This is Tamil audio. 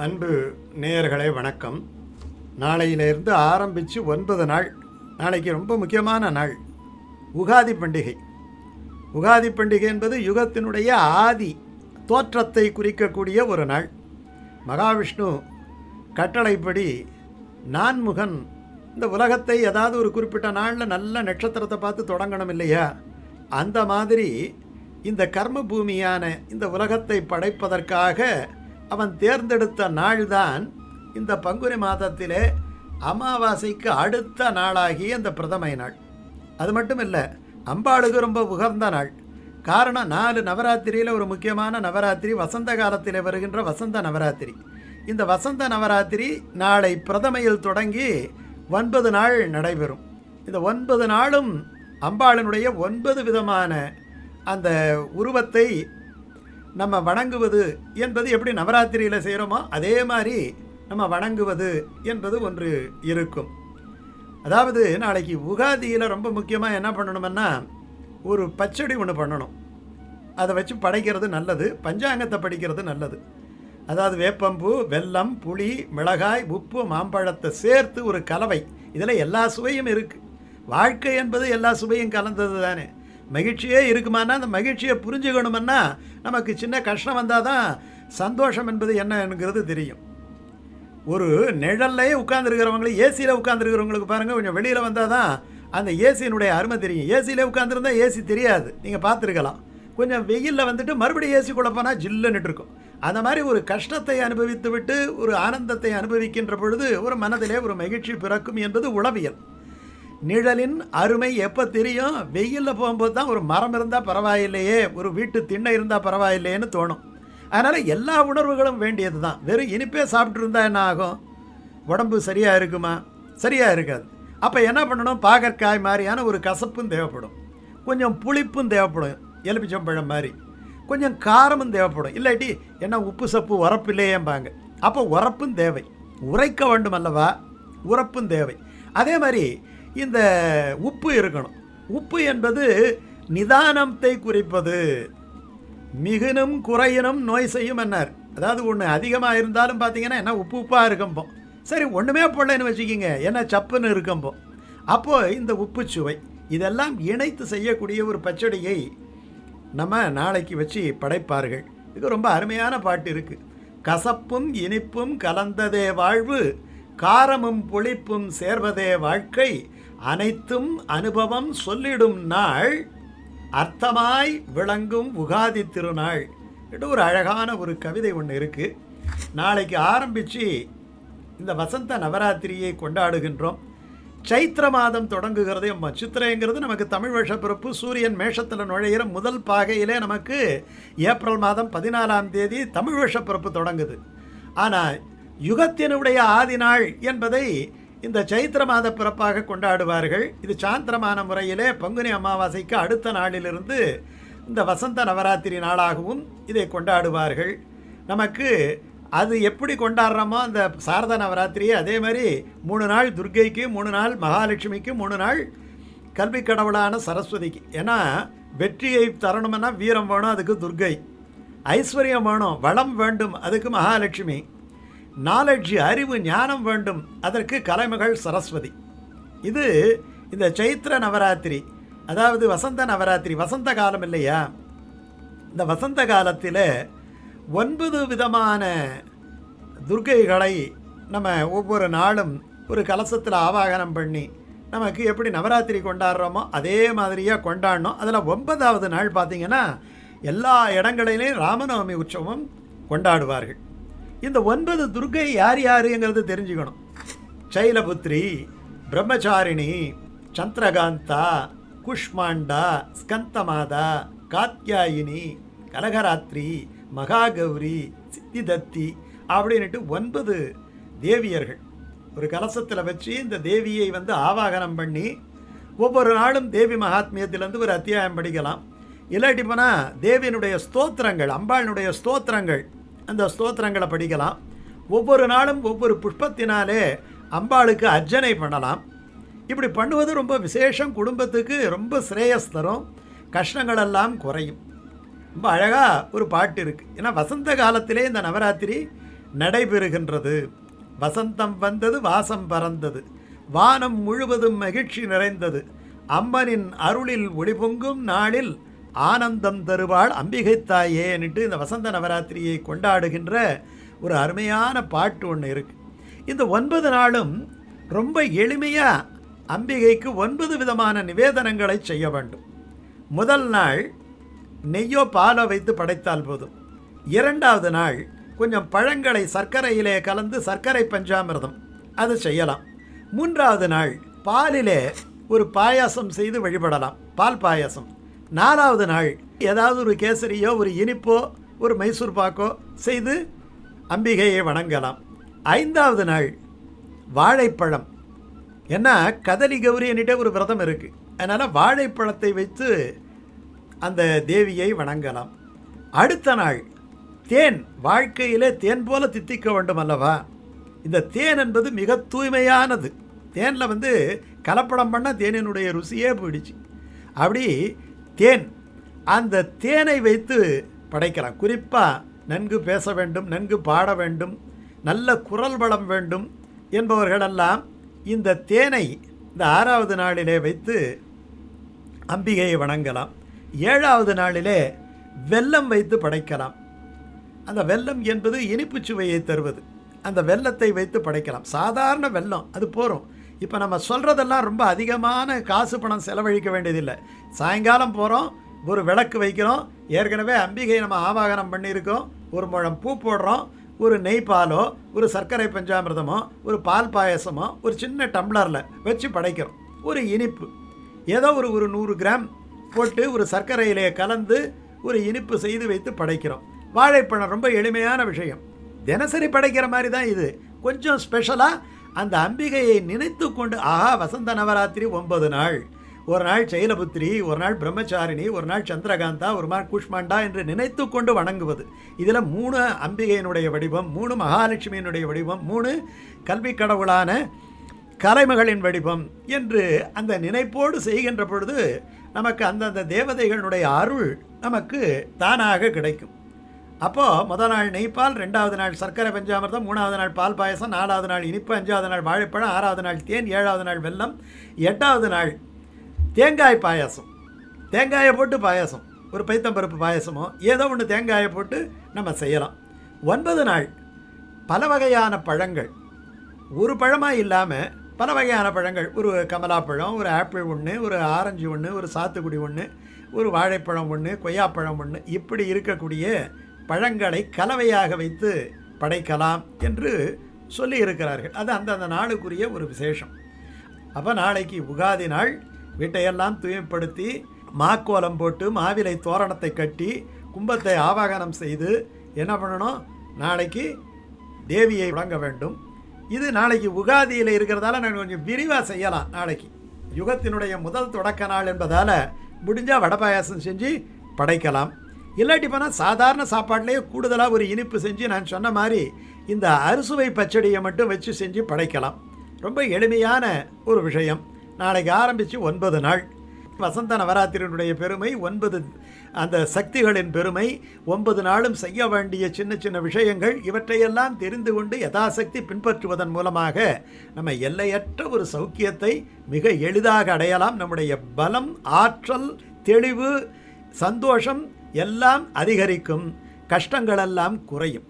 அன்பு நேயர்களே வணக்கம். நாளையிலிருந்து ஆரம்பித்து 9 நாள். நாளைக்கு ரொம்ப முக்கியமான நாள், உகாதி பண்டிகை. உகாதி பண்டிகை என்பது யுகத்தினுடைய ஆதி தோற்றத்தை குறிக்கக்கூடிய ஒரு நாள். மகாவிஷ்ணு கட்டளைப்படி நான்முகன் இந்த உலகத்தை ஏதாவது ஒரு குறிப்பிட்ட நாளில் நல்ல நட்சத்திரத்தை பார்த்து தொடங்கணும் இல்லையா? அந்த மாதிரி இந்த கர்ம பூமியான இந்த உலகத்தை படைப்பதற்காக அவன் தேர்ந்தெடுத்த நாள்தான் இந்த பங்குனி மாதத்திலே அமாவாசைக்கு அடுத்த நாளாகி அந்த பிரதமை நாள். அது மட்டும் இல்லை, அம்பாளுக்கு ரொம்ப உகந்த நாள். காரணம், 4 நவராத்திரியில் ஒரு முக்கியமான நவராத்திரி வசந்த காலத்தில் வருகின்ற வசந்த நவராத்திரி. இந்த வசந்த நவராத்திரி நாளை பிரதமையில் தொடங்கி 9 நாள் நடைபெறும். இந்த 9 நாளும் அம்பாளினுடைய 9 விதமான அந்த உருவத்தை நம்ம வணங்குவது என்பது எப்படி நவராத்திரியில் செய்கிறோமோ அதே மாதிரி நம்ம வணங்குவது என்பது ஒன்று இருக்கும். அதாவது நாளைக்கு உகாதியில் ரொம்ப முக்கியமாக என்ன பண்ணணும்னா, ஒரு பச்சடி ஒன்று பண்ணணும். அதை வச்சு படைக்கிறது நல்லது, பஞ்சாங்கத்தை படிக்கிறது நல்லது. அதாவது வேப்பம்பூ, வெல்லம், புளி, மிளகாய், உப்பு, மாம்பழத்தை சேர்த்து ஒரு கலவை. இதில் எல்லா சுவையும் இருக்குது. வாழ்க்கை என்பது எல்லா சுவையும் கலந்தது தானே. மகிழ்ச்சியே இருக்குமானா அந்த மகிழ்ச்சியை புரிஞ்சுக்கணுமன்னா நமக்கு சின்ன கஷ்டம் வந்தால் தான் சந்தோஷம் என்பது என்னங்கிறது தெரியும். ஒரு நிழல்லே உட்காந்துருக்கிறவங்களை, ஏசியில் உட்காந்துருக்கிறவங்களுக்கு பாருங்கள், கொஞ்சம் வெளியில் வந்தால் தான் அந்த ஏசியினுடைய அருமை தெரியும். ஏசியில் உட்காந்துருந்தா ஏசி தெரியாது, நீங்கள் பார்த்துருக்கலாம். கொஞ்சம் வெயிலில் வந்துட்டு மறுபடியும் ஏசிக்குள்ளே போனால் ஜில்லுன்னுட்டு இருக்கும். அந்த மாதிரி ஒரு கஷ்டத்தை அனுபவித்து விட்டு ஒரு ஆனந்தத்தை அனுபவிக்கின்ற பொழுது ஒரு மனதிலே ஒரு மகிழ்ச்சி பிறக்கும் என்பது உளவியல். நிழலின் அருமை எப்போ தெரியும்? வெயிலில் போகும்போது தான் ஒரு மரம் இருந்தால் பரவாயில்லையே, ஒரு வீட்டு திண்ணை இருந்தால் பரவாயில்லையேன்னு தோணும். அதனால் எல்லா உணர்வுகளும் வேண்டியது தான். வெறும் இனிப்பே சாப்பிட்டு இருந்தால் என்ன ஆகும்? உடம்பு சரியாக இருக்குமா? சரியாக இருக்காது. அப்போ என்ன பண்ணணும்? பாகற்காய் மாதிரியான ஒரு கசப்பும் தேவைப்படும், கொஞ்சம் புளிப்பும் தேவைப்படும், எலுமிச்சம்பழம் மாதிரி கொஞ்சம் காரமும் தேவைப்படும். இல்லாட்டி என்ன உப்பு சப்பு உரப்பு இல்லையேம்பாங்க. அப்போ உரப்பும் தேவை, உரைக்க வேண்டும் அல்லவா? உரப்பும் தேவை. அதே மாதிரி இந்த உப்பு இருக்கணும். உப்பு என்பது நிதானத்தை குறிப்பது. மிகுனும் குறையினும் நோய் செய்யும் என்னார். அதாவது ஒன்று அதிகமாக இருந்தாலும் பார்த்தீங்கன்னா என்ன உப்பாக இருக்கும்போ, சரி ஒன்றுமே போடலன்னு வச்சுக்கிங்க, என்ன சப்புன்னு இருக்கும்போ. அப்போது இந்த உப்பு சுவை இதெல்லாம் இணைத்து செய்யக்கூடிய ஒரு பச்சடியை நம்ம நாளைக்கு வச்சு படைப்பார்கள். இதுக்கு ரொம்ப அருமையான பாட்டு இருக்குது. கசப்பும் இனிப்பும் கலந்ததே வாழ்வு, காரமும் புளிப்பும் சேர்வதே வாழ்க்கை, அனைத்தும் அனுபவம் சொல்லிடும் நாள், அர்த்தமாய் விளங்கும் உகாதி திருநாள் என்று ஒரு அழகான ஒரு கவிதை ஒன்று இருக்குது. நாளைக்கு ஆரம்பித்து இந்த வசந்த நவராத்திரியை கொண்டாடுகின்றோம். சைத்திர மாதம் தொடங்குகிறது. சித்திரைங்கிறது நமக்கு தமிழ் வருஷ பிறப்பு. சூரியன் மேஷத்தில் நுழைகிற முதல் பாகையிலே நமக்கு ஏப்ரல் மாதம் 14ஆம் தேதி தமிழ் வருஷ பிறப்பு தொடங்குது. ஆனால் யுகத்தினுடைய ஆதி நாள் என்பதை இந்த சைத்திர மாத பிறப்பாக கொண்டாடுவார்கள். இது சாந்திரமான முறையிலே பங்குனி அமாவாசைக்கு அடுத்த நாளிலிருந்து இந்த வசந்த நவராத்திரி நாளாகவும் இதை கொண்டாடுவார்கள். நமக்கு அது எப்படி கொண்டாடுறோமோ அந்த சாரத நவராத்திரியை அதே மாதிரி 3 நாள் துர்க்கைக்கு, 3 நாள் மகாலட்சுமிக்கு, 3 நாள் கல்வி கடவுளான சரஸ்வதிக்கு. ஏன்னா வெற்றியை தரணும்னா வீரம் வேணும், அதுக்கு துர்க்கை. ஐஸ்வர்யம் வேணும், வளம் வேண்டும், அதுக்கு மகாலட்சுமி. நாலெட்ஜ் அறிவு ஞானம் வேண்டும், அதற்கு கலைமகள் சரஸ்வதி. இது இந்த சைத்திர நவராத்திரி, அதாவது வசந்த நவராத்திரி. வசந்த காலம் இல்லையா? இந்த வசந்த காலத்தில் 9 விதமான துர்க்கைகளை நம்ம ஒவ்வொரு நாளும் ஒரு கலசத்தில் ஆவாகனம் பண்ணி நமக்கு எப்படி நவராத்திரி கொண்டாடுறோமோ அதே மாதிரியாக கொண்டாடணும். அதில் 9வது நாள் பார்த்திங்கன்னா எல்லா இடங்களிலையும் ராமநவமி உற்சவம் கொண்டாடுவார்கள். இந்த 9 துர்க்கை யார் யாருங்கிறது தெரிஞ்சுக்கணும். சைலபுத்ரி, பிரம்மச்சாரிணி, சந்திரகாந்தா, குஷ்மாண்டா, ஸ்கந்தமாதா, காத்யாயினி, கனகராத்திரி, மகாகௌரி, சித்திதத்தி அப்படின்ட்டு 9 தேவியர்கள் ஒரு கலசத்தில் வச்சு இந்த தேவியை ஆவாகனம் பண்ணி ஒவ்வொரு நாளும் தேவி மகாத்மியத்திலேருந்து ஒரு அத்தியாயம் படிக்கலாம். இல்லாட்டி போனால் தேவியினுடைய ஸ்தோத்திரங்கள், அம்பாளினுடைய ஸ்தோத்திரங்கள், அந்த ஸ்தோத்திரங்களை படிக்கலாம். ஒவ்வொரு நாளும் ஒவ்வொரு புஷ்பத்தினாலே அம்பாளுக்கு அர்ச்சனை பண்ணலாம். இப்படி பண்ணுவது ரொம்ப விசேஷம். குடும்பத்துக்கு ரொம்ப ஸ்ரேயஸ் தரும், கஷ்டங்களெல்லாம் குறையும். ரொம்ப அழகாக ஒரு பாட்டு இருக்குது. ஏன்னா வசந்த காலத்திலே இந்த நவராத்திரி நடைபெறுகின்றது. வசந்தம் வந்தது, வாசம் பறந்தது, வானம் முழுவதும் மகிழ்ச்சி நிறைந்தது, அம்மனின் அருளில் ஒளிபொங்கும் நாளில் ஆனந்தம் தருவாள் அம்பிகை தாயேன்னுட்டு இந்த வசந்த நவராத்திரியை கொண்டாடுகின்ற ஒரு அருமையான பாட்டு ஒன்று இருக்குது. இந்த 9 நாளும் ரொம்ப எளிமையாக அம்பிகைக்கு 9 விதமான நிவேதனங்களை செய்ய வேண்டும். முதல் நாள் நெய்யோ பாலோ வைத்து படைத்தால் போதும். 2வது நாள் கொஞ்சம் பழங்களை சர்க்கரையிலே கலந்து சர்க்கரை பஞ்சாமிர்தம் அது செய்யலாம். 3வது நாள் பாலிலே ஒரு பாயாசம் செய்து வழிபடலாம், பால் பாயாசம். 4வது நாள் ஏதாவது ஒரு கேசரியோ ஒரு இனிப்போ ஒரு மைசூர் பாக்கோ செய்து அம்பிகையை வணங்கலாம். 5வது நாள் வாழைப்பழம். ஏன்னா கதலி கௌரின்னுட்டே ஒரு விரதம் இருக்குது, அதனால் வாழைப்பழத்தை வைத்து அந்த தேவியை வணங்கலாம். அடுத்த நாள் தேன். வாழ்க்கையிலே தேன் போல தித்திக்க வேண்டும் அல்லவா? இந்த தேன் என்பது மிக தூய்மையானது. தேனில் கலப்படம் பண்ணால் தேனினுடைய ருசியே போயிடுச்சு. அப்படி தேன், அந்த தேனை வைத்து படைக்கலாம். குறிப்பாக நன்கு பேச வேண்டும், நன்கு பாட வேண்டும், நல்ல குரல் வளம் வேண்டும் என்பவர்களெல்லாம் இந்த தேனை இந்த 6வது நாளிலே வைத்து அம்பிகையை வணங்கலாம். 7வது நாளிலே வெல்லம் வைத்து படைக்கலாம். அந்த வெல்லம் என்பது இனிப்பு சுவையை தருவது. அந்த வெல்லத்தை வைத்து படைக்கலாம். சாதாரண வெல்லம் அது போகிறோம். இப்போ நம்ம சொல்கிறதெல்லாம் ரொம்ப அதிகமான காசு பணம் செலவழிக்க வேண்டியதில்லை. சாயங்காலம் போகிறோம், ஒரு விளக்கு வைக்கிறோம், ஏற்கனவே அம்பிகை நம்ம ஆவாகனம் பண்ணியிருக்கோம், ஒரு முழம் பூ போடுறோம், ஒரு நெய் பாலோ ஒரு சர்க்கரை பஞ்சாமிர்தமோ ஒரு பால் பாயசமோ ஒரு சின்ன டம்ளரில் வச்சு படைக்கிறோம். ஒரு இனிப்பு ஏதோ ஒரு 100 கிராம் போட்டு ஒரு சர்க்கரையிலே கலந்து ஒரு இனிப்பு செய்து வைத்து படைக்கிறோம். வாழைப்பழம் ரொம்ப எளிமையான விஷயம், தினசரி படைக்கிற மாதிரி தான். இது கொஞ்சம் ஸ்பெஷலாக அந்த அம்பிகையை நினைத்து கொண்டு, ஆஹா வசந்த நவராத்திரி 9 நாள், ஒரு நாள் சைலபுத்திரி, ஒரு நாள் பிரம்மச்சாரிணி, ஒரு நாள் சந்திரகாந்தா, ஒரு நாள் கூஷ்மாண்டா என்று நினைத்து கொண்டு வணங்குவது. இதில் 3 அம்பிகையினுடைய வடிவம், 3 மகாலட்சுமியினுடைய வடிவம், 3 கல்வி கடவுளான கலைமகளின் வடிவம் என்று அந்த நினைப்போடு செய்கின்ற பொழுது நமக்கு அந்தந்த தேவதைகளுடைய அருள் நமக்கு தானாக கிடைக்கும். அப்போது முதல் நாள் நெய்ப்பால், 2வது நாள் சர்க்கரை பஞ்சாமிர்தம், 3வது நாள் பால் பாயசம், 4வது நாள் இனிப்பு, 5வது நாள் வாழைப்பழம், 6வது நாள் தேன், 7வது நாள் வெல்லம், 8வது நாள் தேங்காய் பாயாசம். தேங்காயை போட்டு பாயாசம், ஒரு பைத்தம்பருப்பு பாயாசமோ ஏதோ ஒன்று தேங்காயை போட்டு நம்ம செய்யலாம். 9 நாள் பல வகையான பழங்கள், ஒரு பழமாக இல்லாமல் பல வகையான பழங்கள், ஒரு கமலாப்பழம், ஒரு ஆப்பிள் ஒன்று, ஒரு ஆரஞ்சு ஒன்று, ஒரு சாத்துக்குடி ஒன்று, ஒரு வாழைப்பழம் ஒன்று, கொய்யாப்பழம் ஒன்று, இப்படி இருக்கக்கூடிய பழங்களை கலவையாக வைத்து படைக்கலாம் என்று சொல்லி இருக்கிறார்கள். அது அந்தந்த நாளுக்குரிய ஒரு விசேஷம். அப்போ நாளைக்கு உகாதி நாள், வீட்டையெல்லாம் தூய்மைப்படுத்தி மாக்கோலம் போட்டு மாவிலை தோரணத்தை கட்டி கும்பத்தை ஆவாகனம் செய்து என்ன பண்ணணும், நாளைக்கு தேவியை வணங்க வேண்டும். இது நாளைக்கு உகாதியில் இருக்கிறதால நான் கொஞ்சம் விரிவாக செய்யலாம். நாளைக்கு யுகத்தினுடைய முதல் தொடக்க நாள் என்பதால் முடிஞ்சால் வடை பாயாசம் செஞ்சு படைக்கலாம். இல்லாட்டி போனால் சாதாரண சாப்பாட்டிலேயே கூடுதலாக ஒரு இனிப்பு செஞ்சு நான் சொன்ன மாதிரி இந்த அறுசுவை பச்சடியை மட்டும் வச்சு செஞ்சு படைக்கலாம். ரொம்ப எளிமையான ஒரு விஷயம். நாளைக்கு ஆரம்பித்து 9 நாள் வசந்த நவராத்திரியினுடைய பெருமை, 9 அந்த சக்திகளின் பெருமை, 9 நாளும் செய்ய வேண்டிய சின்ன சின்ன விஷயங்கள், இவற்றையெல்லாம் தெரிந்து கொண்டு யதாசக்தி பின்பற்றுவதன் மூலமாக நம்ம எல்லையற்ற ஒரு சௌக்கியத்தை மிக எளிதாக அடையலாம். நம்முடைய பலம், ஆற்றல், தெளிவு, சந்தோஷம் எல்லாம் அதிகரிக்கும், கஷ்டங்களெல்லாம் குறையும்.